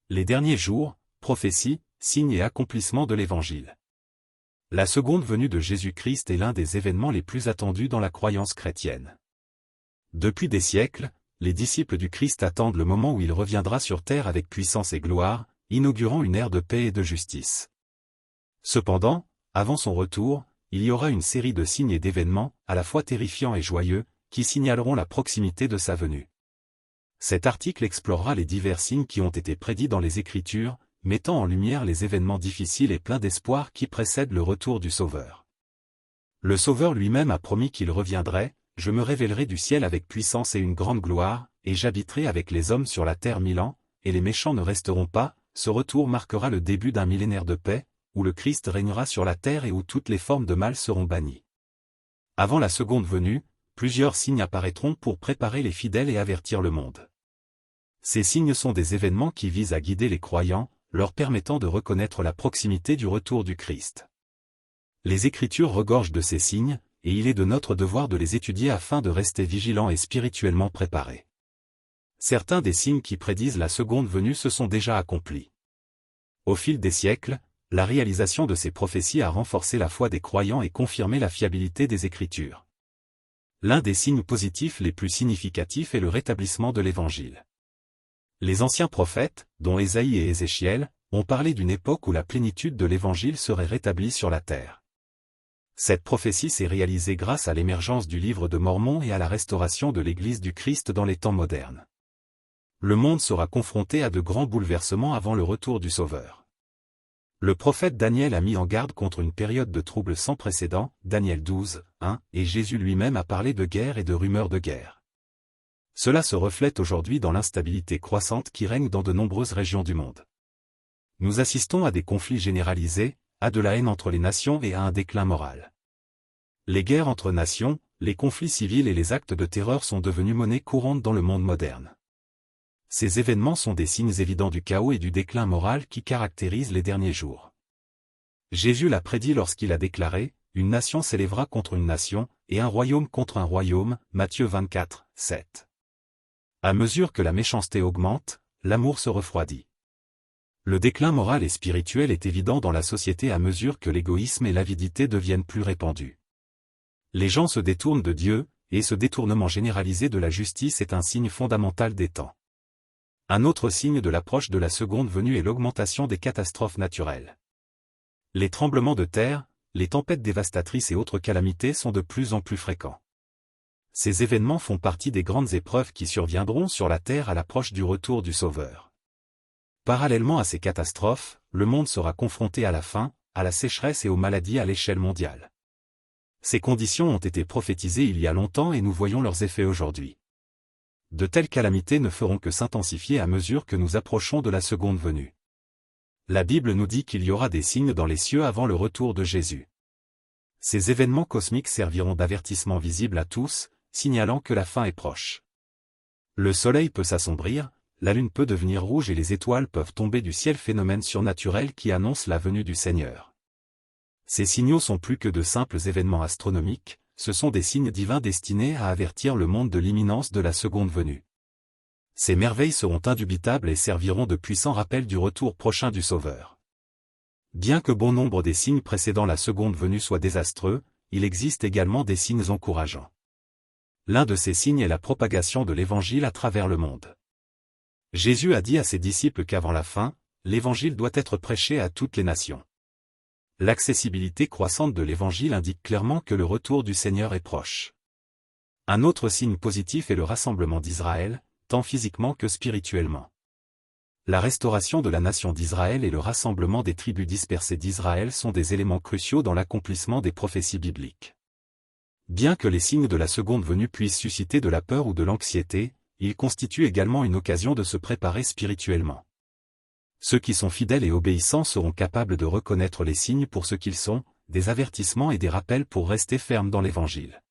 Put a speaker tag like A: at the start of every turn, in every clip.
A: Les derniers jours, prophétie, signes et accomplissement de l'Évangile. La seconde venue de Jésus-Christ est l'un des événements les plus attendus dans la croyance chrétienne. Depuis des siècles, les disciples du Christ attendent le moment où il reviendra sur terre avec puissance et gloire, inaugurant une ère de paix et de justice. Cependant, avant son retour, il y aura une série de signes et d'événements, à la fois terrifiants et joyeux, qui signaleront la proximité de sa venue. Cet article explorera les divers signes qui ont été prédits dans les Écritures, mettant en lumière les événements difficiles et pleins d'espoir qui précèdent le retour du Sauveur. Le Sauveur lui-même a promis qu'il reviendrait, « Je me révélerai du ciel avec puissance et une grande gloire, et j'habiterai avec les hommes sur la terre 1000 ans, et les méchants ne resteront pas ». Ce retour marquera le début d'un millénaire de paix, où le Christ régnera sur la terre et où toutes les formes de mal seront bannies. Avant la seconde venue, plusieurs signes apparaîtront pour préparer les fidèles et avertir le monde. Ces signes sont des événements qui visent à guider les croyants, leur permettant de reconnaître la proximité du retour du Christ. Les Écritures regorgent de ces signes, et il est de notre devoir de les étudier afin de rester vigilants et spirituellement préparés. Certains des signes qui prédisent la seconde venue se sont déjà accomplis. Au fil des siècles, la réalisation de ces prophéties a renforcé la foi des croyants et confirmé la fiabilité des Écritures. L'un des signes positifs les plus significatifs est le rétablissement de l'Évangile. Les anciens prophètes, dont Ésaïe et Ézéchiel, ont parlé d'une époque où la plénitude de l'Évangile serait rétablie sur la terre. Cette prophétie s'est réalisée grâce à l'émergence du livre de Mormon et à la restauration de l'Église du Christ dans les temps modernes. Le monde sera confronté à de grands bouleversements avant le retour du Sauveur. Le prophète Daniel a mis en garde contre une période de troubles sans précédent, Daniel 12, 1, et Jésus lui-même a parlé de guerre et de rumeurs de guerre. Cela se reflète aujourd'hui dans l'instabilité croissante qui règne dans de nombreuses régions du monde. Nous assistons à des conflits généralisés, à de la haine entre les nations et à un déclin moral. Les guerres entre nations, les conflits civils et les actes de terreur sont devenus monnaie courante dans le monde moderne. Ces événements sont des signes évidents du chaos et du déclin moral qui caractérisent les derniers jours. Jésus l'a prédit lorsqu'il a déclaré « Une nation s'élèvera contre une nation, et un royaume contre un royaume » Matthieu 24, 7. À mesure que la méchanceté augmente, l'amour se refroidit. Le déclin moral et spirituel est évident dans la société à mesure que l'égoïsme et l'avidité deviennent plus répandus. Les gens se détournent de Dieu, et ce détournement généralisé de la justice est un signe fondamental des temps. Un autre signe de l'approche de la seconde venue est l'augmentation des catastrophes naturelles. Les tremblements de terre, les tempêtes dévastatrices et autres calamités sont de plus en plus fréquents. Ces événements font partie des grandes épreuves qui surviendront sur la terre à l'approche du retour du Sauveur. Parallèlement à ces catastrophes, le monde sera confronté à la faim, à la sécheresse et aux maladies à l'échelle mondiale. Ces conditions ont été prophétisées il y a longtemps et nous voyons leurs effets aujourd'hui. De telles calamités ne feront que s'intensifier à mesure que nous approchons de la seconde venue. La Bible nous dit qu'il y aura des signes dans les cieux avant le retour de Jésus. Ces événements cosmiques serviront d'avertissement visible à tous, signalant que la fin est proche. Le soleil peut s'assombrir, la lune peut devenir rouge et les étoiles peuvent tomber du ciel, phénomènes surnaturels qui annoncent la venue du Seigneur. Ces signaux sont plus que de simples événements astronomiques, ce sont des signes divins destinés à avertir le monde de l'imminence de la seconde venue. Ces merveilles seront indubitables et serviront de puissants rappels du retour prochain du Sauveur. Bien que bon nombre des signes précédant la seconde venue soient désastreux, il existe également des signes encourageants. L'un de ces signes est la propagation de l'Évangile à travers le monde. Jésus a dit à ses disciples qu'avant la fin, l'Évangile doit être prêché à toutes les nations. L'accessibilité croissante de l'Évangile indique clairement que le retour du Seigneur est proche. Un autre signe positif est le rassemblement d'Israël, tant physiquement que spirituellement. La restauration de la nation d'Israël et le rassemblement des tribus dispersées d'Israël sont des éléments cruciaux dans l'accomplissement des prophéties bibliques. Bien que les signes de la seconde venue puissent susciter de la peur ou de l'anxiété, ils constituent également une occasion de se préparer spirituellement. Ceux qui sont fidèles et obéissants seront capables de reconnaître les signes pour ce qu'ils sont, des avertissements et des rappels pour rester fermes dans l'Évangile.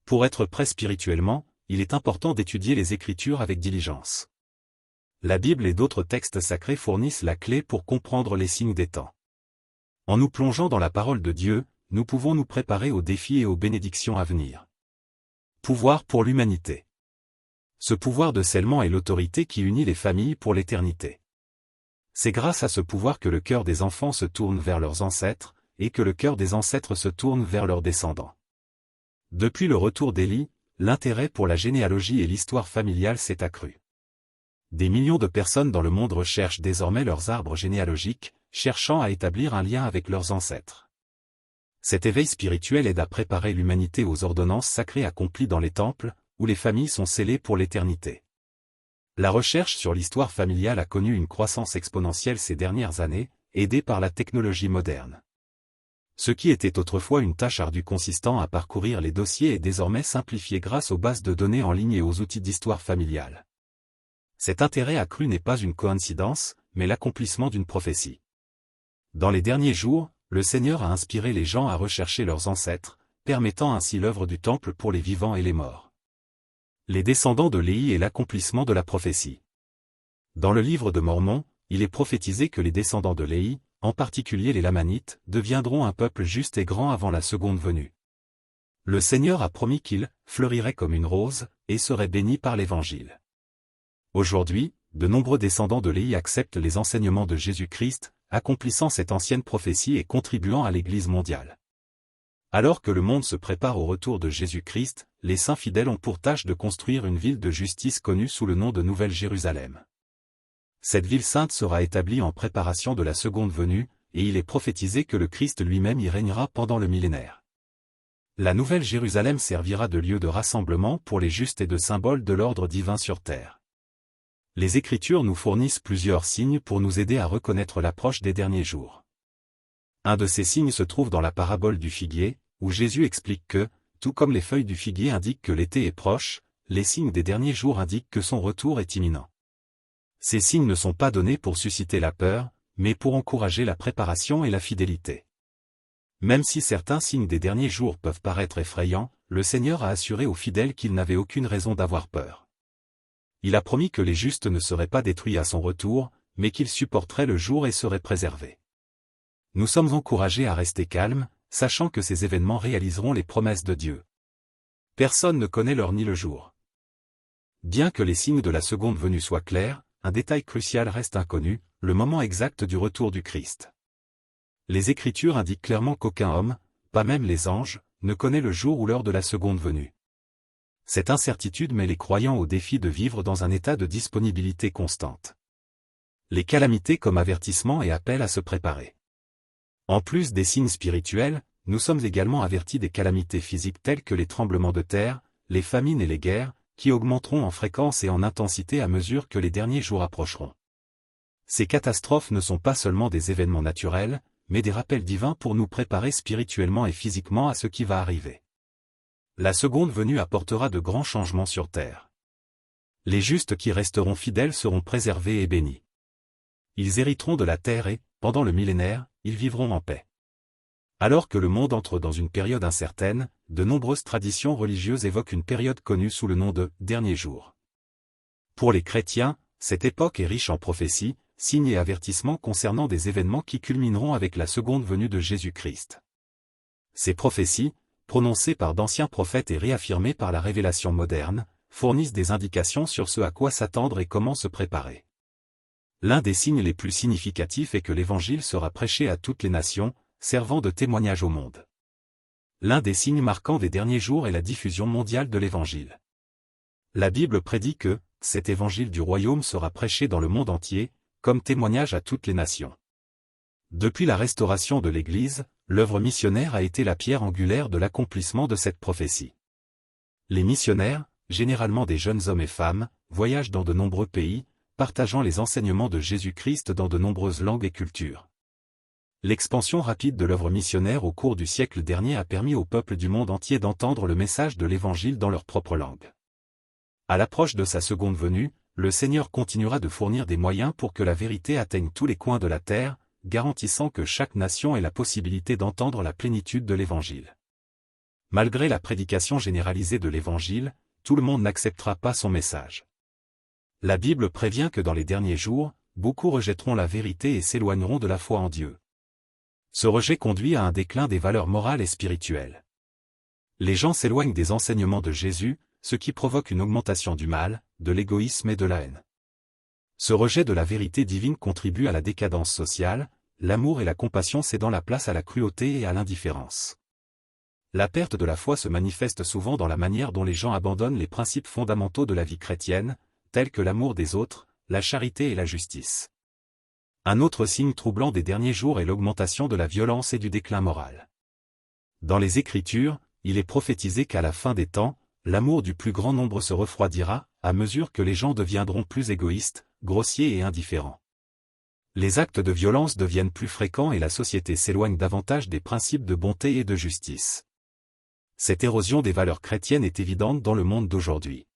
A: Pour être prêt spirituellement, il est important d'étudier les Écritures avec diligence. La Bible et d'autres textes sacrés fournissent la clé pour comprendre les signes des temps. En nous plongeant dans la parole de Dieu, nous pouvons nous préparer aux défis et aux bénédictions à venir. Pouvoir pour l'humanité. Ce pouvoir de scellement est l'autorité qui unit les familles pour l'éternité. C'est grâce à ce pouvoir que le cœur des enfants se tourne vers leurs ancêtres, et que le cœur des ancêtres se tourne vers leurs descendants. Depuis le retour d'Élie, l'intérêt pour la généalogie et l'histoire familiale s'est accru. Des millions de personnes dans le monde recherchent désormais leurs arbres généalogiques, cherchant à établir un lien avec leurs ancêtres. Cet éveil spirituel aide à préparer l'humanité aux ordonnances sacrées accomplies dans les temples, où les familles sont scellées pour l'éternité. La recherche sur l'histoire familiale a connu une croissance exponentielle ces dernières années, aidée par la technologie moderne. Ce qui était autrefois une tâche ardue consistant à parcourir les dossiers est désormais simplifié grâce aux bases de données en ligne et aux outils d'histoire familiale. Cet intérêt accru n'est pas une coïncidence, mais l'accomplissement d'une prophétie. Dans les derniers jours, le Seigneur a inspiré les gens à rechercher leurs ancêtres, permettant ainsi l'œuvre du temple pour les vivants et les morts. Les descendants de Léhi est l'accomplissement de la prophétie. Dans le livre de Mormon, il est prophétisé que les descendants de Léhi, en particulier les Lamanites, deviendront un peuple juste et grand avant la seconde venue. Le Seigneur a promis qu'ils fleuriraient comme une rose, et seraient bénis par l'Évangile. Aujourd'hui, de nombreux descendants de Léhi acceptent les enseignements de Jésus-Christ, accomplissant cette ancienne prophétie et contribuant à l'Église mondiale. Alors que le monde se prépare au retour de Jésus-Christ, les saints fidèles ont pour tâche de construire une ville de justice connue sous le nom de Nouvelle Jérusalem. Cette ville sainte sera établie en préparation de la seconde venue, et il est prophétisé que le Christ lui-même y régnera pendant le millénaire. La Nouvelle Jérusalem servira de lieu de rassemblement pour les justes et de symbole de l'ordre divin sur terre. Les Écritures nous fournissent plusieurs signes pour nous aider à reconnaître l'approche des derniers jours. Un de ces signes se trouve dans la parabole du figuier, où Jésus explique que, tout comme les feuilles du figuier indiquent que l'été est proche, les signes des derniers jours indiquent que son retour est imminent. Ces signes ne sont pas donnés pour susciter la peur, mais pour encourager la préparation et la fidélité. Même si certains signes des derniers jours peuvent paraître effrayants, le Seigneur a assuré aux fidèles qu'ils n'avaient aucune raison d'avoir peur. Il a promis que les justes ne seraient pas détruits à son retour, mais qu'ils supporteraient le jour et seraient préservés. Nous sommes encouragés à rester calmes, sachant que ces événements réaliseront les promesses de Dieu. Personne ne connaît l'heure ni le jour. Bien que les signes de la seconde venue soient clairs, un détail crucial reste inconnu, le moment exact du retour du Christ. Les Écritures indiquent clairement qu'aucun homme, pas même les anges, ne connaît le jour ou l'heure de la seconde venue. Cette incertitude met les croyants au défi de vivre dans un état de disponibilité constante. Les calamités comme avertissement et appel à se préparer. En plus des signes spirituels, nous sommes également avertis des calamités physiques telles que les tremblements de terre, les famines et les guerres, qui augmenteront en fréquence et en intensité à mesure que les derniers jours approcheront. Ces catastrophes ne sont pas seulement des événements naturels, mais des rappels divins pour nous préparer spirituellement et physiquement à ce qui va arriver. La seconde venue apportera de grands changements sur terre. Les justes qui resteront fidèles seront préservés et bénis. Ils hériteront de la terre et, pendant le millénaire, ils vivront en paix. Alors que le monde entre dans une période incertaine, de nombreuses traditions religieuses évoquent une période connue sous le nom de « dernier jour ». Pour les chrétiens, cette époque est riche en prophéties, signes et avertissements concernant des événements qui culmineront avec la seconde venue de Jésus-Christ. Ces prophéties, prononcées par d'anciens prophètes et réaffirmées par la révélation moderne, fournissent des indications sur ce à quoi s'attendre et comment se préparer. L'un des signes les plus significatifs est que l'Évangile sera prêché à toutes les nations, servant de témoignage au monde. L'un des signes marquants des derniers jours est la diffusion mondiale de l'Évangile. La Bible prédit que cet Évangile du royaume sera prêché dans le monde entier, comme témoignage à toutes les nations. Depuis la restauration de l'Église, l'œuvre missionnaire a été la pierre angulaire de l'accomplissement de cette prophétie. Les missionnaires, généralement des jeunes hommes et femmes, voyagent dans de nombreux pays, partageant les enseignements de Jésus-Christ dans de nombreuses langues et cultures. L'expansion rapide de l'œuvre missionnaire au cours du siècle dernier a permis au peuple du monde entier d'entendre le message de l'Évangile dans leur propre langue. À l'approche de sa seconde venue, le Seigneur continuera de fournir des moyens pour que la vérité atteigne tous les coins de la terre, garantissant que chaque nation ait la possibilité d'entendre la plénitude de l'Évangile. Malgré la prédication généralisée de l'Évangile, tout le monde n'acceptera pas son message. La Bible prévient que dans les derniers jours, beaucoup rejetteront la vérité et s'éloigneront de la foi en Dieu. Ce rejet conduit à un déclin des valeurs morales et spirituelles. Les gens s'éloignent des enseignements de Jésus, ce qui provoque une augmentation du mal, de l'égoïsme et de la haine. Ce rejet de la vérité divine contribue à la décadence sociale, l'amour et la compassion cédant la place à la cruauté et à l'indifférence. La perte de la foi se manifeste souvent dans la manière dont les gens abandonnent les principes fondamentaux de la vie chrétienne, tels que l'amour des autres, la charité et la justice. Un autre signe troublant des derniers jours est l'augmentation de la violence et du déclin moral. Dans les Écritures, il est prophétisé qu'à la fin des temps, l'amour du plus grand nombre se refroidira, à mesure que les gens deviendront plus égoïstes, grossiers et indifférents. Les actes de violence deviennent plus fréquents et la société s'éloigne davantage des principes de bonté et de justice. Cette érosion des valeurs chrétiennes est évidente dans le monde d'aujourd'hui.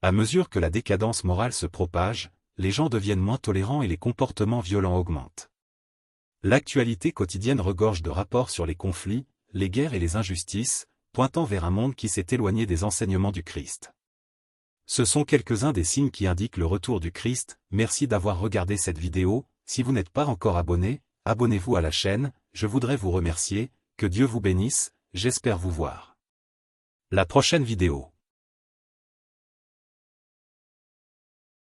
A: À mesure que la décadence morale se propage, les gens deviennent moins tolérants et les comportements violents augmentent. L'actualité quotidienne regorge de rapports sur les conflits, les guerres et les injustices, pointant vers un monde qui s'est éloigné des enseignements du Christ. Ce sont quelques-uns des signes qui indiquent le retour du Christ. Merci d'avoir regardé cette vidéo. Si vous n'êtes pas encore abonné, abonnez-vous à la chaîne. Je voudrais vous remercier. Que Dieu vous bénisse. J'espère vous voir. La prochaine vidéo.